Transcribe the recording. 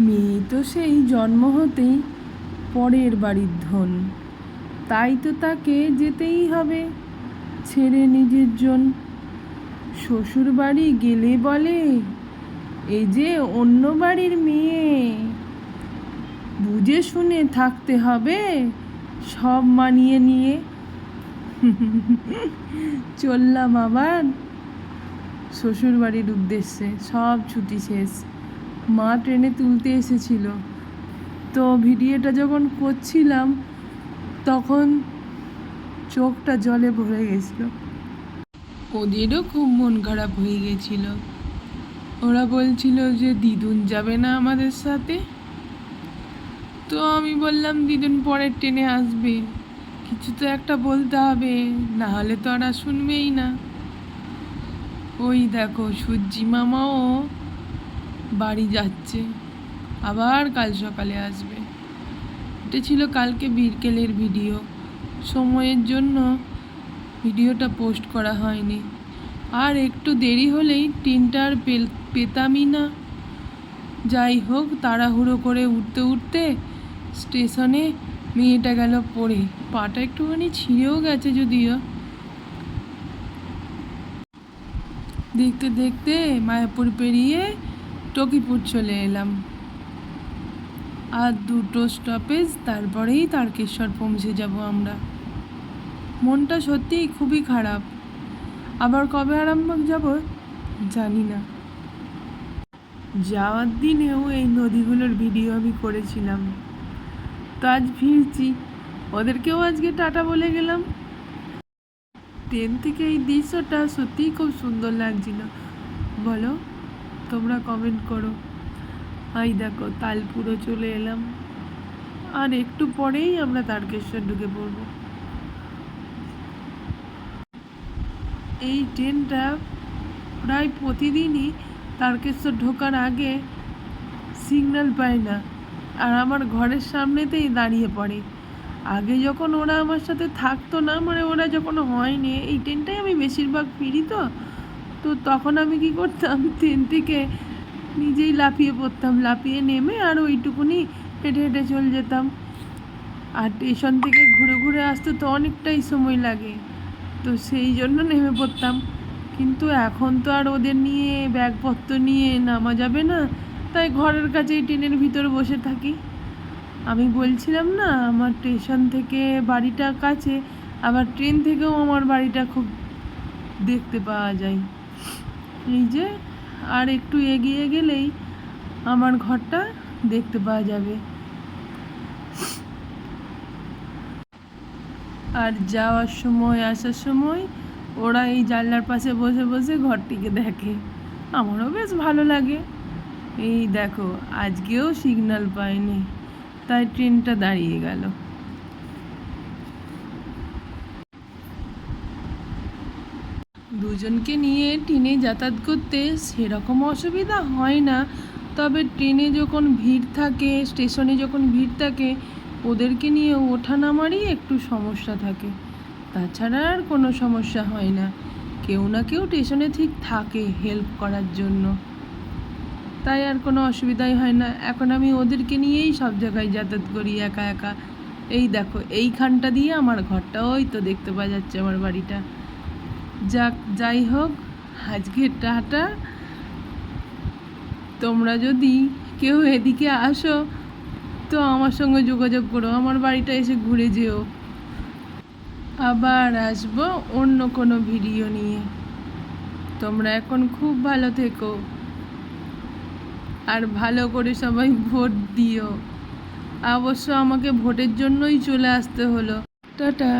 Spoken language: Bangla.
মেয়ে তো সেই জন্ম হতেই পরের বাড়ির ধন, তাই তো তাকে যেতেই হবে ছেড়ে নিজের জন। শ্বশুর বাড়ি গেলে বলে, এই যে অন্য বাড়ির মেয়ে, বুঝে শুনে থাকতে হবে সব মানিয়ে নিয়ে। চললাম আবার শ্বশুর বাড়ির উদ্দেশ্যে, সব ছুটি শেষ। মা ট্রেনে তুলতে এসেছিল, তো ভিডিওটা যখন করছিলাম তখন চোখটা জলে ভরে গেছিল। ওদেরও খুব মন খারাপ হয়ে গেছিল। ওরা বলছিল যে দিদুন যাবে না আমাদের সাথে। তো আমি বললাম দিদুন পরের ট্রেনে আসবে, কিছু তো একটা বলতে হবে, না হলে তো ওরা শুনবেই না। ওই দেখো সূর্যি মামাও বাড়ি যাচ্ছে, আবার কাল সকালে আসবে। এটা ছিল কালকে বিকেলের ভিডিও, সময়ের জন্য ভিডিওটা পোস্ট করা হয়নি। আর একটু দেরি হলেই ট্রেনটা আর পেতামই না। যাই হোক, তাড়াহুড়ো করে উঠতে উঠতে স্টেশনে মেয়েটা গেল পড়ে, পাটা একটুখানি ছিঁড়েও গেছে যদিও। দেখতে দেখতে মায়াপুর পেরিয়ে টকিপুর চলে এলাম, আর 2টো স্টপেজ তারপরেই তারকেশ্বর পৌঁছে যাব আমরা। মনটা সত্যিই খুবই খারাপ, আবার কবে আরামবাগ যাব জানি না। যাওয়ার দিনেও এই নদীগুলোর ভিডিও আমি করেছিলাম, তো আজ ফিরছি, ওদেরকেও আজকে টাটা বলে গেলাম। ট্রেন থেকে এই দৃশ্যটা সত্যিই খুব সুন্দর লাগছিল, বলো তোমরা কমেন্ট করো। এই দেখো তালপুরও চলে এলাম, আর একটু পরেই আমরা তারকেশ্বর ঢুকে পড়ব। এই ট্রেনটা প্রায় প্রতিদিনই তারকেশ্বর ঢোকার আগে সিগন্যাল পায় না, আর আমার ঘরের সামনেতেই দাঁড়িয়ে পড়ে। আগে যখন ওরা আমার সাথে থাকতো না, মানে ওরা যখন হয়নি, এই ট্রেনটাই আমি বেশিরভাগ ফিরি, তো তখন আমি কি করতাম, ট্রেন থেকে নিজেই লাফিয়ে পড়তাম, লাফিয়ে নেমে আর ওইটুকুনি হেঁটে হেঁটে চলে যেতাম। আর স্টেশন থেকে ঘুরে ঘুরে আসতে তো অনেকটাই সময় লাগে, তো সেই জন্য নেমে পড়তাম। কিন্তু এখন তো আর ওদের নিয়ে ব্যাগপত্র নিয়ে নামা যাবে না, তাই ঘরের কাছেই ট্রেনের ভিতরে বসে থাকি। আমি বলছিলাম না আমার স্টেশন থেকে বাড়িটা কাছে, আবার ট্রেন থেকেও আমার বাড়িটা খুব দেখতে পাওয়া যায়। এই যে আর একটু এগিয়ে গেলেই আমার ঘরটা দেখতে পাওয়া যাবে। আর যাওয়ার সময় আসার সময় ওরা এই জানলার পাশে বসে বসে ঘরটিকে দেখে, আমারও বেশ ভালো লাগে। এই দেখো আজকেও সিগন্যাল পায়নি, তাই ট্রেনটা দাঁড়িয়ে গেল। দুজনকে নিয়ে ট্রেনে যাতায়াত করতে সেরকম অসুবিধা হয় না, তবে ট্রেনে যখন ভিড় থাকে, স্টেশনে যখন ভিড় থাকে, ওদেরকে নিয়ে ওঠানামারই একটু সমস্যা থাকে, তাছাড়া আর কোনো সমস্যা হয় না। কেউ না কেউ স্টেশনে ঠিক থাকে হেল্প করার জন্য, তাই আর কোনো অসুবিধাই হয় না। এখন আমি ওদেরকে নিয়েই সব জায়গায় যাতায়াত করি একা একা। এই দেখো এইখানটা দিয়ে আমার ঘরটা, ওই তো দেখতে পাওয়া যাচ্ছে আমার বাড়িটা। যাই হোক, আজকে টাটা। তোমরা যদি কেউ এদিকে আসো তো আমার সঙ্গে যোগাযোগ করো, আমার বাড়িটা এসে ঘুরে যেও। আবার আসবো অন্য কোনো ভিডিও নিয়ে। তোমরা এখন খুব ভালো থেকো, আর ভালো করে সবাই ভোট দিও। অবশ্য আমাকে ভোটের জন্যই চলে আসতে হলো। টাটা।